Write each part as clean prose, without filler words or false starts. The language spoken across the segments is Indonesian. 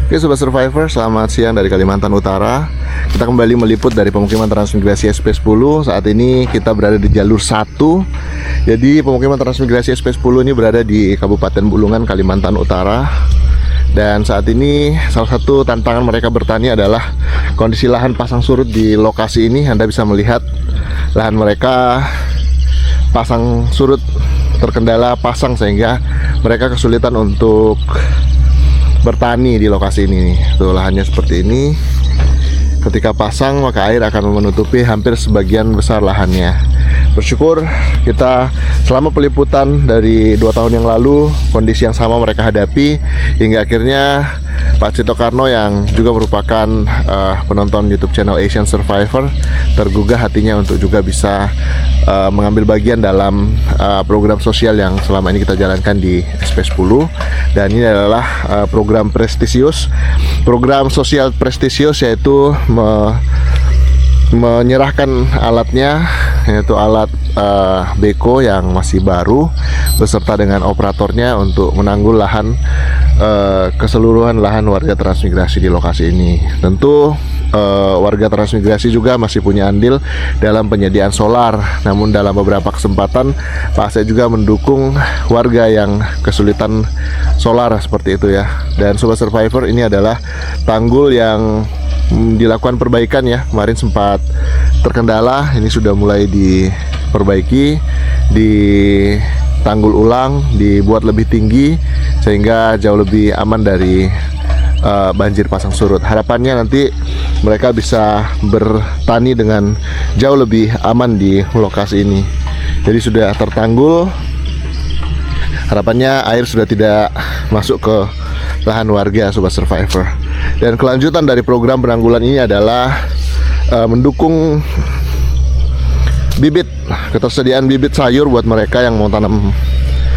Oke Sobat Survivor, selamat siang dari Kalimantan Utara. Kita kembali meliput dari pemukiman transmigrasi SP10. Saat ini kita berada di jalur 1. Jadi pemukiman transmigrasi SP10 ini berada di Kabupaten Bulungan, Kalimantan Utara. Dan saat ini salah satu tantangan mereka bertani adalah kondisi lahan pasang surut di lokasi ini. Anda bisa melihat lahan mereka pasang surut, terkendala pasang, sehingga mereka kesulitan untuk bertani di lokasi ini. Tuh, lahannya seperti ini. Ketika pasang maka air akan menutupi hampir sebagian besar lahannya. Bersyukur kita selama peliputan dari 2 tahun yang lalu kondisi yang sama mereka hadapi, hingga akhirnya Pak Cito Karno yang juga merupakan penonton YouTube channel Asian Survivor tergugah hatinya untuk juga bisa mengambil bagian dalam program sosial yang selama ini kita jalankan di SP10. Dan ini adalah program prestisius, program sosial prestisius, yaitu menyerahkan alatnya, yaitu alat beko yang masih baru beserta dengan operatornya untuk menanggul lahan, keseluruhan lahan warga transmigrasi di lokasi ini. Tentu warga transmigrasi juga masih punya andil dalam penyediaan solar. Namun dalam beberapa kesempatan Pak Aceh juga mendukung warga yang kesulitan solar seperti itu ya. Dan Sobat Survivor, ini adalah tanggul yang dilakukan perbaikan ya. Kemarin sempat terkendala, ini sudah mulai diperbaiki, ditanggul ulang, dibuat lebih tinggi sehingga jauh lebih aman dari banjir pasang surut. Harapannya nanti mereka bisa bertani dengan jauh lebih aman di lokasi ini. Jadi sudah tertanggul, harapannya air sudah tidak masuk ke lahan warga Sobat Survivor. Dan kelanjutan dari program penanggulan ini adalah mendukung bibit, ketersediaan bibit sayur buat mereka yang mau tanam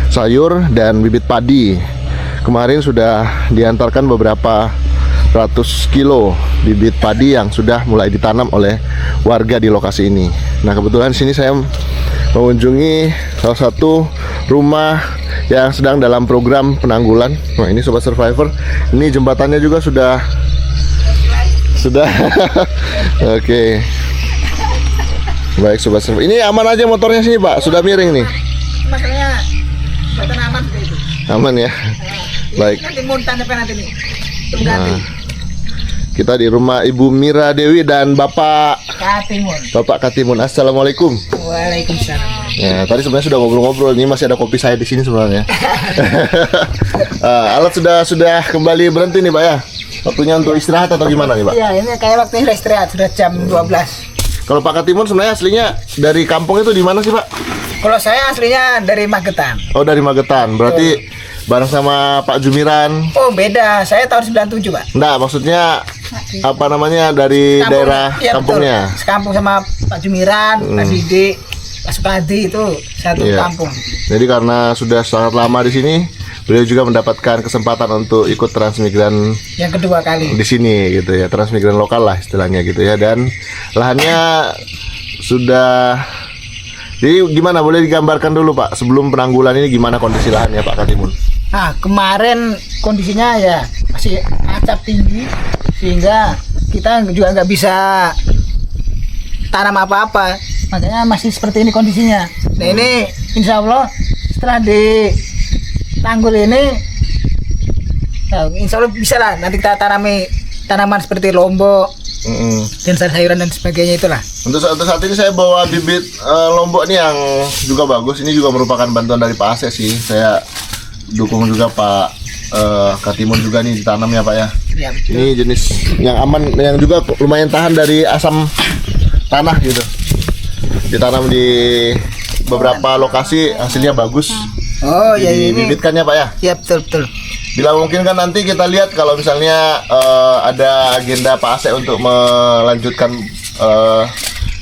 sayur dan bibit padi. Kemarin sudah diantarkan beberapa ratus kilo bibit padi yang sudah mulai ditanam oleh warga di lokasi ini. Nah, kebetulan sini saya mengunjungi salah satu rumah yang sedang dalam program penanggulan. Nah, ini Sobat Survivor, ini jembatannya juga sudah Oke. Baik Sobat Survivor, ini aman aja motornya sini Pak, sudah miring nih. Masalahnya buatan aman itu. Aman ya. Baik. Nanti montan apa nanti nih? Ganti. Nah, kita di rumah Ibu Mira Dewi dan Bapak Katimun. Assalamualaikum. Waalaikumsalam. Ya, tadi sebenarnya sudah ngobrol-ngobrol. Ini masih ada kopi saya di sini sebenarnya. Alat sudah kembali berhenti nih Pak ya. Waktunya untuk istirahat atau gimana nih Pak? Iya, ini kayak waktunya istirahat, sudah jam 12. Kalau Pak Katimun sebenarnya aslinya dari kampung itu di mana sih Pak? Kalau saya aslinya dari Magetan. Oh, dari Magetan. Berarti bareng sama Pak Jumiran. Oh, beda. Saya tahun 97, Pak. Nah, maksudnya apa namanya, dari Kampung, daerah iya, kampungnya? Betul. Sekampung sama Pak Jumiran, Pak Didik, Pak Sukadi, itu satu Iya. kampung. Jadi karena sudah sangat lama di sini, beliau juga mendapatkan kesempatan untuk ikut transmigran Yang kedua kali. di sini gitu ya, transmigran lokal lah istilahnya gitu ya. Dan lahannya sudah, jadi gimana, boleh digambarkan dulu Pak sebelum penanggulan ini gimana kondisi lahannya Pak Katimun? Nah, kemarin kondisinya ya masih acap tinggi, sehingga kita juga nggak bisa tanam apa-apa. Makanya masih seperti ini kondisinya. Nah, ini insya Allah setelah ditanggul ini, nah, insya Allah bisa lah nanti kita tanami tanaman seperti lombok dan sayuran dan sebagainya itulah. Untuk saat ini saya bawa bibit lombok nih yang juga bagus. Ini juga merupakan bantuan dari Pak Aceh sih. Saya dukung juga Pak Katimun juga nih ditanam ya Pak ya. Ya, betul. Ini jenis yang aman, yang juga lumayan tahan dari asam tanah gitu. Ditanam di beberapa lokasi, hasilnya bagus. Oh ya, ini. Dibibitkan ya Pak ya. Ya, betul betul. Bila mungkin kan nanti kita lihat kalau misalnya ada agenda Pak Aceh untuk melanjutkan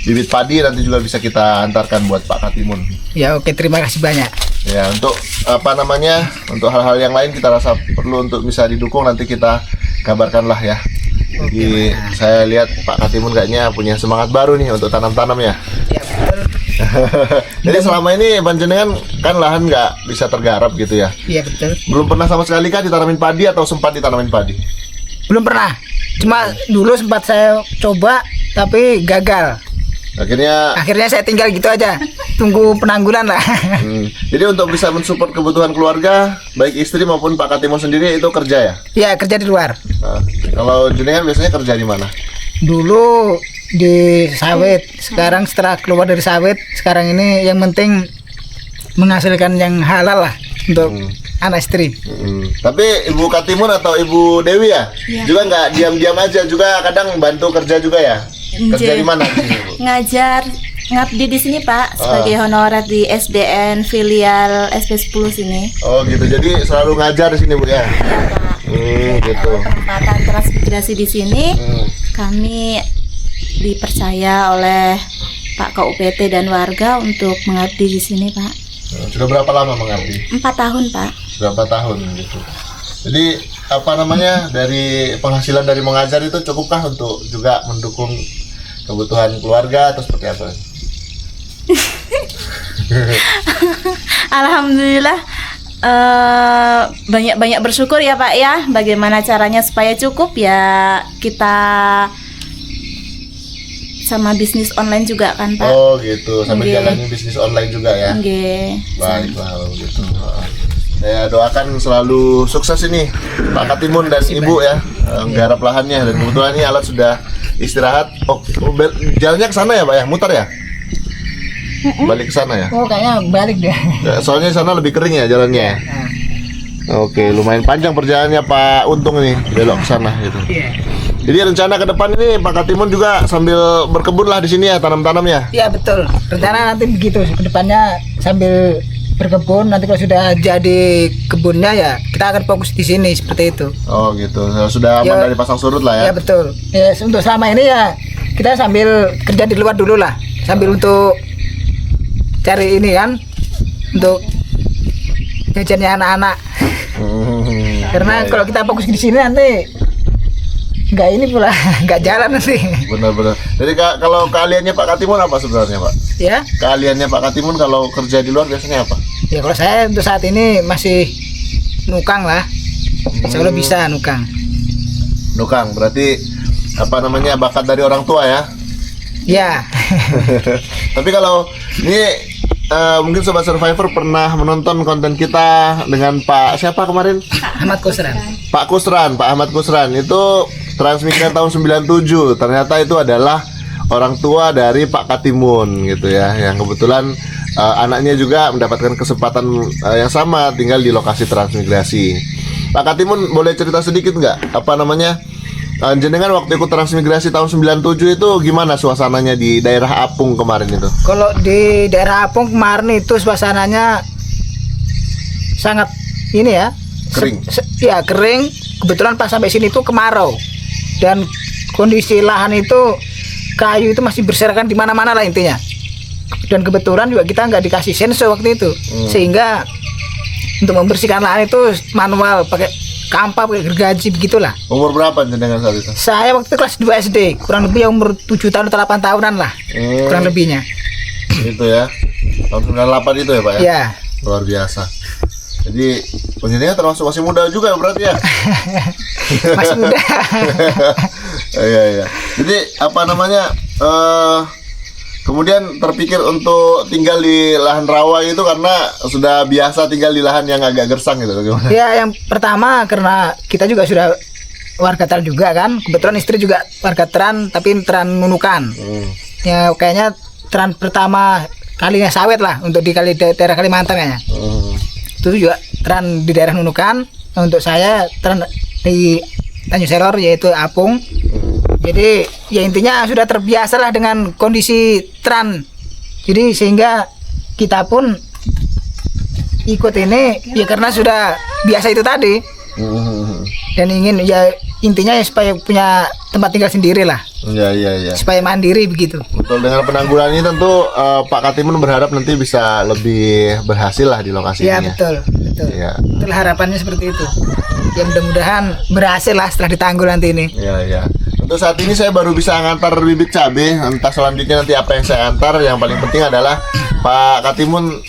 bibit padi, nanti juga bisa kita antarkan buat Pak Katimun. Ya, oke, terima kasih banyak. Ya, untuk apa namanya, untuk hal-hal yang lain kita rasa perlu untuk bisa didukung, nanti kita kabarkanlah ya. Jadi saya lihat Pak Katimun kayaknya punya semangat baru nih untuk tanam-tanam ya. Ya, betul. Jadi selama ini panjenengan kan lahan nggak bisa tergarap gitu ya. Iya, betul. Belum pernah sama sekali kah ditanamin padi atau sempat ditanamin padi? Belum pernah. Cuma dulu sempat saya coba tapi gagal. Akhirnya saya tinggal gitu aja. Tunggu penanggulan lah. Jadi untuk bisa mensupport kebutuhan keluarga, baik istri maupun Pak Katimun sendiri itu kerja ya? Ya, kerja di luar. Nah, kalau jenengan biasanya kerja di mana? Dulu di sawit. Sekarang setelah keluar dari sawit, sekarang ini yang penting menghasilkan yang halal lah untuk anak istri. Tapi Ibu Katimun atau Ibu Dewi ya? Juga nggak diam-diam aja, juga kadang bantu kerja juga ya? Kerja di mana? Ngajar, ngabdi di sini Pak sebagai honorer di SDN filial SP10 sini. Oh gitu, jadi selalu ngajar di sini Bu ya? Iya Pak. Gitu. Penempatan transmigrasi di sini kami dipercaya oleh Pak KUPT dan warga untuk mengabdi di sini Pak. Sudah berapa lama mengabdi? 4 tahun Pak. Sudah 4 tahun gitu. Jadi apa namanya, dari penghasilan dari mengajar itu cukupkah untuk juga mendukung kebutuhan keluarga atau seperti apa? Alhamdulillah banyak bersyukur ya Pak ya. Bagaimana caranya supaya cukup ya, kita sama bisnis online juga kan Pak. Oh gitu, sambil Nggih. jalanin bisnis online juga ya. Nggih. Baiklah kalau gitu. Saya doakan selalu sukses ini Pak Katimun dan Ibu ya, menggarap lahannya, dan kebetulan ini alat sudah istirahat. Jalannya ke sana ya Pak ya, mutar ya? Balik ke sana ya? Oh, kayaknya balik deh. Ya, soalnya di sana lebih kering ya jalannya. Oke, lumayan panjang perjalanannya Pak Untung ini, belok ke sana gitu. Iya. Jadi rencana ke depan ini Pak Katimun juga sambil berkebun lah di sini ya, tanam-tanam ya. Iya, betul. Rencana nanti begitu ke depannya sambil berkebun, nanti kalau sudah jadi kebunnya ya kita akan fokus di sini seperti itu. Oh gitu, sudah aman Ya. dari pasang surut lah ya. Ya betul. Ya, untuk selama ini ya kita sambil kerja di luar dulu lah, sambil untuk cari ini kan, untuk jajannya anak-anak. Karena kalau kita fokus di sini nanti nggak ini pula, nggak jalan nanti. Benar-benar. Jadi kalau keahliannya Pak Katimun apa sebenarnya Pak? Ya, Keahliannya Pak Katimun kalau kerja di luar biasanya apa? ya kalau saya untuk saat ini masih nukang lah. Insya Allah bisa nukang. Nukang, berarti apa namanya, bakat dari orang tua ya? Ya, Tapi kalau ini mungkin Sobat Survivor pernah menonton konten kita dengan Pak siapa kemarin? Ahmad Kusran. Pak Kusran, Pak Ahmad Kusran itu transmigran tahun 97. Ternyata itu adalah orang tua dari Pak Katimun gitu ya, yang kebetulan anaknya juga mendapatkan kesempatan yang sama tinggal di lokasi transmigrasi. Pak Katimun boleh cerita sedikit nggak, apa namanya, jenengan waktu ikut transmigrasi tahun 97 itu gimana suasananya di daerah Apung kemarin itu? Kalau di daerah Apung kemarin itu suasananya sangat ini ya, Kering. Ya kering. Kebetulan pas sampai sini tuh kemarau dan kondisi lahan itu kayu itu masih berserakan di mana-mana lah intinya. Dan kebetulan juga kita nggak dikasih sensor waktu itu, sehingga untuk membersihkan lahan itu manual pakai kampak, pakai gergaji begitulah. Umur berapa jenengan saat itu? Saya waktu itu kelas 2 SD, kurang lebih ya umur 7 tahun atau 8 tahunan lah, kurang lebihnya. Itu ya, tahun 98 itu ya Pak ya? Ya, Luar biasa. Jadi penjenengan termasuk masih muda juga berarti ya? masih muda. Iya iya. Jadi apa namanya, kemudian terpikir untuk tinggal di lahan rawa itu karena sudah biasa tinggal di lahan yang agak gersang gitu, bagaimana? Ya, yang pertama karena kita juga sudah warga Teran juga kan. Kebetulan istri juga warga Teran, tapi Teran Nunukan. Ya kayaknya Teran pertama kalinya sawit lah untuk di daerah Kalimantan kayaknya. Itu juga Teran di daerah Nunukan. Nah, untuk saya Teran di Tanjung Selor yaitu Apung. Jadi ya intinya sudah terbiasa lah dengan kondisi Teran. Jadi sehingga kita pun ikut ini ya karena sudah biasa itu tadi. Dan ingin ya intinya ya supaya punya tempat tinggal sendiri lah. Iya iya iya. Supaya mandiri begitu. Betul, dengan penanggulan ini tentu Pak Katimun berharap nanti bisa lebih berhasil lah di lokasi Ya ini. betul, betul. Iya. Itulah harapannya seperti itu. Ya mudah-mudahan berhasil lah setelah ditanggul nanti ini. Iya iya. Untuk saat ini saya baru bisa ngantar bibit cabai. Entah selanjutnya nanti apa yang saya antar. Yang paling penting adalah Pak Katimun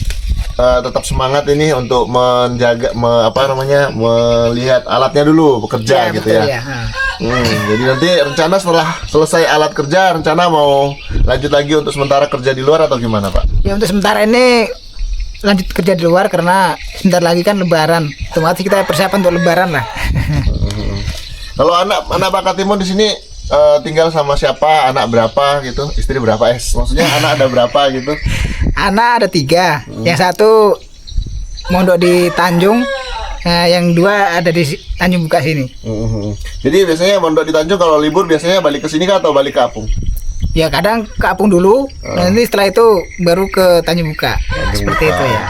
tetap semangat ini untuk menjaga, melihat alatnya dulu bekerja Ya, gitu betul, ya. ya. Jadi nanti rencana setelah selesai alat kerja, rencana mau lanjut lagi untuk sementara kerja di luar atau gimana Pak? Ya untuk sementara ini lanjut kerja di luar karena sebentar lagi kan Lebaran. Otomatis kita persiapan untuk Lebaran lah. Kalau anak Pak Katimun di sini tinggal sama siapa? Anak berapa gitu? Istri berapa? Maksudnya anak ada berapa gitu? Anak ada 3. Yang satu mondok di Tanjung. Yang 2 ada di Tanjung Buka sini. Jadi biasanya mondok di Tanjung kalau libur biasanya balik ke sini kah atau balik ke Apung? Ya kadang ke Apung dulu, nanti setelah itu baru ke Tanjung Buka. Seperti itu ya.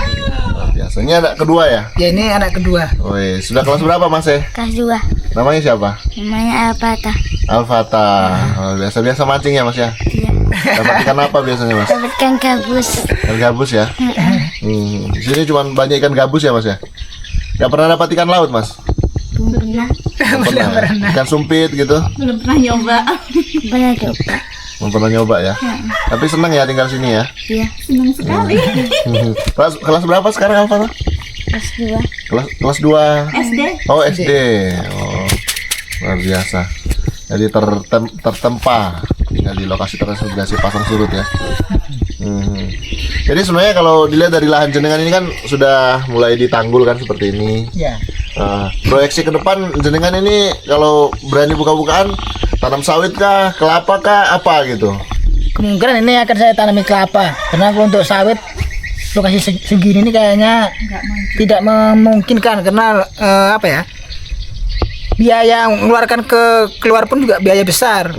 Biasanya anak kedua ya? Ya ini anak kedua. Woi, sudah kelas berapa Mas? Kelas 2. Namanya siapa? Namanya Alpata. Alfata. Biasa-biasa mancing ya Mas ya? Iya. Dapat ikan apa biasanya Mas? Dapat ikan gabus. Ikan gabus ya? Di sini cuma banyak ikan gabus ya Mas ya? Gak pernah dapat ikan laut Mas? Belum pernah. Nggak pernah. Ikan sumpit gitu? Belum pernah nyoba. Pernah coba. Belum pernah nyoba ya? Tapi senang ya tinggal sini ya? Iya. Senang sekali. Kelas berapa sekarang Alfa? Kelas 2. Kelas 2. SD. Oh SD. Oh luar biasa. Jadi tertempa tinggal di lokasi transmigrasi Pasang Surut ya. Jadi sebenarnya kalau dilihat dari lahan jenengan ini kan sudah mulai ditanggul kan seperti ini. Ya. Proyeksi ke depan jenengan ini kalau berani buka-bukaan tanam sawit kah, kelapa kah, apa gitu? Kemungkinan ini akan saya tanami kelapa. Karena kalau untuk sawit lokasi segini ini kayaknya tidak memungkinkan karena apa ya? Biaya yang mengeluarkan keluar pun juga biaya besar.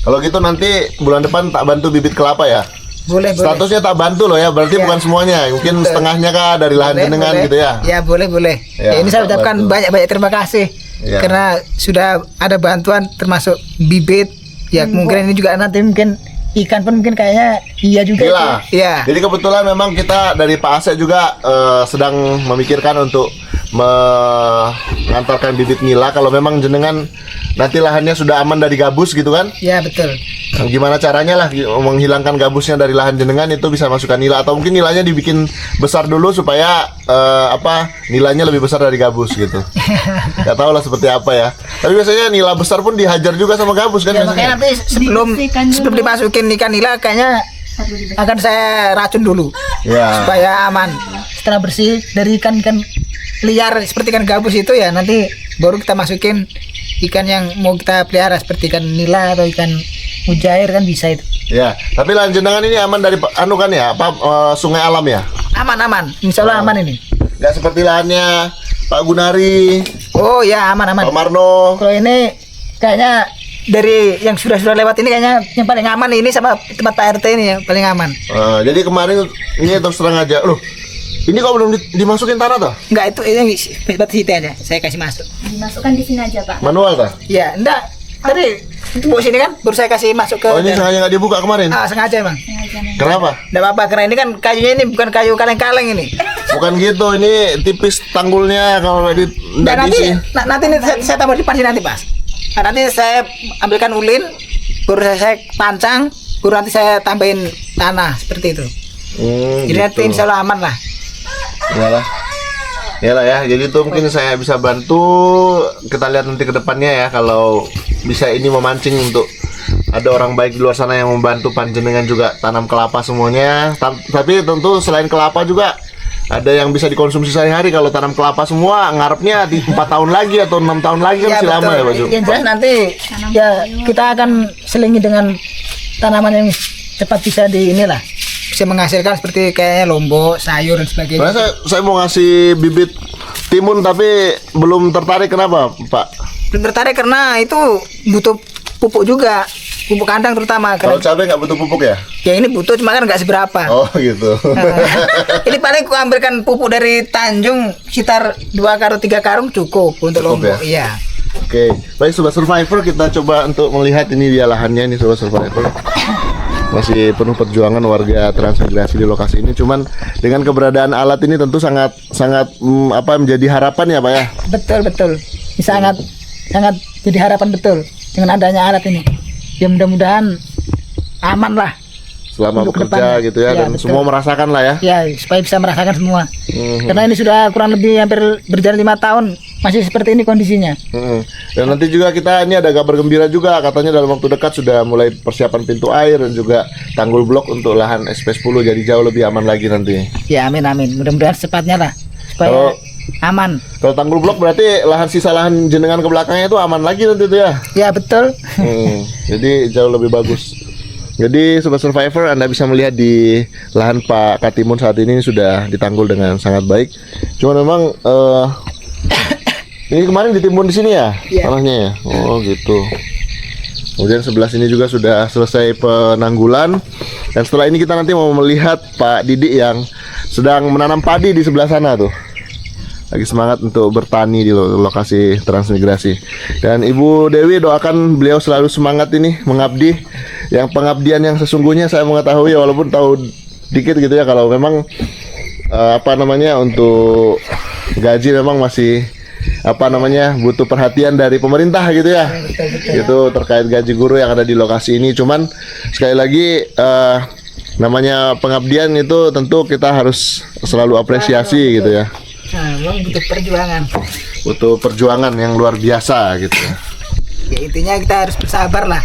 Kalau gitu nanti bulan depan tak bantu bibit kelapa ya? Boleh. Statusnya tak bantu loh ya, berarti Ya. bukan semuanya, mungkin setengahnya kah dari lahan jenengan gitu ya? Ya boleh. Ya, Ya, ini saya tak ucapkan bantu. banyak terima kasih Ya. karena sudah ada bantuan termasuk bibit. Ya kemungkinan ini juga nanti mungkin ikan pun mungkin kayaknya iya juga. Gila. Iya. Jadi kebetulan memang kita dari Pak Asep juga sedang memikirkan untuk mengantarkan bibit nila kalau memang jenengan nanti lahannya sudah aman dari gabus gitu kan? Ya betul. Nah, gimana caranya lah menghilangkan gabusnya dari lahan jenengan itu bisa masukkan nila atau mungkin nilainya dibikin besar dulu supaya nilainya lebih besar dari gabus gitu. Gak tahu lah seperti apa ya. Tapi biasanya nila besar pun dihajar juga sama gabus kan Ya, biasanya. makanya nanti sebelum dimasukin ikan nila kayaknya akan saya racun dulu Ya. supaya aman. Setelah bersih dari ikan liar seperti ikan gabus itu ya nanti baru kita masukin ikan yang mau kita pelihara seperti ikan nila atau ikan mujair kan bisa itu. Ya, tapi lahan jenengan ini aman dari anu kan ya, sungai alam ya? Aman, insya Allah aman ini. Gak seperti lahannya Pak Gunari, Oh ya aman. Pak Marno. Kalau ini kayaknya dari yang sudah lewat ini kayaknya yang paling aman ini sama tempat Pak RT ini ya paling aman. Jadi kemarin ini terus terang aja, loh ini kok belum dimasukin tanah toh? Enggak itu ini batas itu aja saya kasih masuk. Dimasukkan di sini aja, Pak. Manual toh? Ya enggak tadi bawa sini kan baru saya kasih masuk ke. Oh ini sengaja nggak dibuka kemarin? Sengaja emang. Kenapa? Enggak apa-apa karena ini kan kayunya ini bukan kayu kaleng-kaleng ini. Bukan gitu, ini tipis tanggulnya kalau Dan nggak nanti diisi. nanti ini saya tambah di pas nanti pas. Nah, nanti saya ambilkan ulin baru saya pancang baru nanti saya tambahin tanah seperti itu. Jadi nanti insya Allah aman lah. Iyalah ya, jadi itu mungkin saya bisa bantu. Kita lihat nanti ke depannya ya, kalau bisa ini memancing untuk ada orang baik di luar sana yang membantu panjenengan juga tanam kelapa semuanya. Tapi tentu selain kelapa juga ada yang bisa dikonsumsi sehari-hari. Kalau tanam kelapa semua ngarepnya di 4 tahun lagi atau 6 tahun lagi kan masih lama ya Pak Ju? Yang jelas nanti ya kita akan selingi dengan tanaman yang cepat bisa di inilah bisa menghasilkan seperti kayaknya lombok, sayur dan sebagainya. Nah, saya mau ngasih bibit timun tapi belum tertarik, kenapa Pak? Belum tertarik karena itu butuh pupuk juga, pupuk kandang terutama. Kalau cabai nggak butuh pupuk ya? Ya ini butuh cuma kan nggak seberapa. Oh gitu. Ini paling aku ambilkan pupuk dari Tanjung sekitar 2 karung 3 karung cukup untuk Cukup lombok. ya? Iya. Oke, baik Sobat Survivor, kita coba untuk melihat ini dia lahannya ini Sobat Survivor. Masih penuh perjuangan warga transmigrasi di lokasi ini. Cuman dengan keberadaan alat ini tentu sangat menjadi harapan ya Pak ya. Betul. Ini sangat jadi harapan betul dengan adanya alat ini. Ya mudah-mudahan aman lah Selama untuk bekerja kedepannya. gitu ya, Ya, dan betul. semua merasakan lah ya. Ya supaya bisa merasakan semua. Karena ini sudah kurang lebih hampir berjalan 5 tahun masih seperti ini kondisinya. Dan nanti juga kita ini ada kabar gembira juga, katanya dalam waktu dekat sudah mulai persiapan pintu air dan juga tanggul blok untuk lahan SP10, jadi jauh lebih aman lagi nanti. Ya amin amin, mudah-mudahan secepatnya lah supaya Kalau- aman. Kalau tanggul blok berarti sisa lahan jenengan ke belakangnya itu aman lagi nanti tuh ya. Ya betul. Jadi jauh lebih bagus. Jadi Sobat Survivor, Anda bisa melihat di lahan Pak Katimun saat ini sudah ditanggul dengan sangat baik. Cuma memang ini kemarin ditimbun di sini ya, Iya. tanahnya ya. Oh gitu. Kemudian sebelah sini juga sudah selesai penanggulan. Dan setelah ini kita nanti mau melihat Pak Didik yang sedang menanam padi di sebelah sana tuh. Lagi semangat untuk bertani di lokasi transmigrasi. Dan Ibu Dewi, doakan beliau selalu semangat ini mengabdi. Yang pengabdian yang sesungguhnya saya mengetahui, walaupun tahu dikit gitu ya, kalau memang untuk gaji memang masih butuh perhatian dari pemerintah gitu ya. Itu terkait gaji guru yang ada di lokasi ini. Cuman sekali lagi namanya pengabdian itu tentu kita harus selalu apresiasi gitu ya. Nah, memang butuh perjuangan. Butuh perjuangan yang luar biasa gitu ya. Ya intinya kita harus bersabar lah.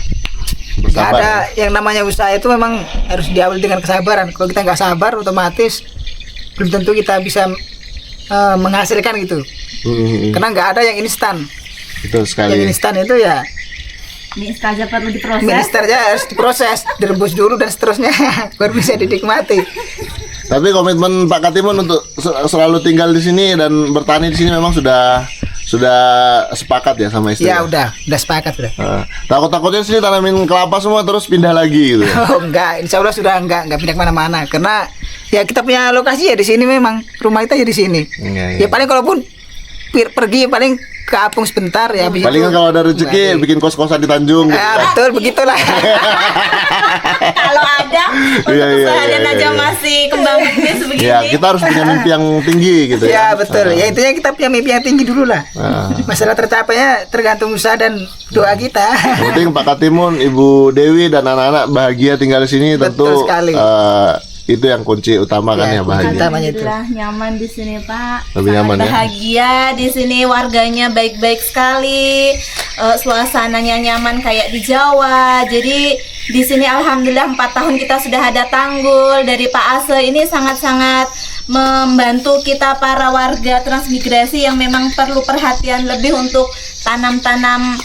Gak Bersabar. ada yang namanya usaha itu memang harus diawali dengan kesabaran. Kalau kita nggak sabar, otomatis belum tentu kita bisa menghasilkan gitu. Karena nggak ada yang instan. Betul Yang sekali. instan itu ya Mie saja perlu diproses. ministernya harus diproses, direbus dulu dan seterusnya baru bisa dinikmati. Tapi komitmen Pak Katimun untuk selalu tinggal di sini dan bertani di sini memang sudah sepakat ya sama istri. Ya udah sepakat udah. Takut-takutnya sini tanamin kelapa semua terus pindah lagi gitu. Oh enggak, insya Allah sudah enggak pindah kemana-mana karena ya kita punya lokasi ya di sini, memang rumah kita ya di sini. Iya. Ya paling kalaupun pergi paling ke Apung sebentar ya. habis Paling itu- kan kalau ada rezeki bikin kos-kosan di Tanjung gitu. Ah, betul begitulah. Kalau ada untuk Iya, iya, seharian iya, aja iya. masih kembang biaknya sebegini. Ya, kita harus punya mimpi yang tinggi gitu ya. Ya betul. Ya intinya kita punya mimpi yang tinggi dulu lah. Ah. Masalah tercapainya tergantung usaha dan doa kita. Yang penting Pak Katimun, Ibu Dewi dan anak-anak bahagia tinggal di sini, tentu Betul sekali. itu yang kunci utama kan Ya, ya, bahagia. utamanya itu. Alhamdulillah nyaman di sini Pak. Lebih Sangat nyaman ya? bahagia di sini, warganya baik-baik sekali. Suasananya nyaman kayak di Jawa. Jadi di sini alhamdulillah 4 tahun kita sudah ada tanggul dari Pak Ase. Ini sangat-sangat membantu kita para warga transmigrasi yang memang perlu perhatian lebih untuk tanam-tanam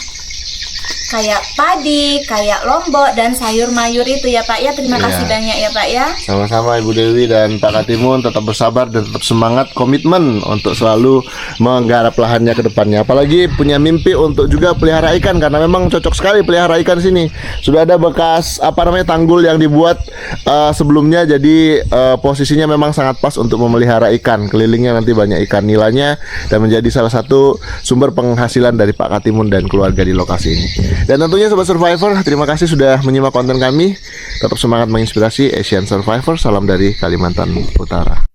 kayak padi, kayak lombok dan sayur mayur itu ya Pak ya. Terima Iya. kasih banyak ya Pak ya. Sama-sama Ibu Dewi dan Pak Katimun, tetap bersabar dan tetap semangat, komitmen untuk selalu menggarap lahannya ke depannya. Apalagi punya mimpi untuk juga pelihara ikan, karena memang cocok sekali pelihara ikan sini. Sudah ada bekas tanggul yang dibuat sebelumnya, jadi posisinya memang sangat pas untuk memelihara ikan. Kelilingnya nanti banyak ikan nilainya dan menjadi salah satu sumber penghasilan dari Pak Katimun dan keluarga di lokasi ini. Dan tentunya Sobat Survivor, terima kasih sudah menyimak konten kami. Tetap semangat menginspirasi Asian Survivor. Salam dari Kalimantan Utara.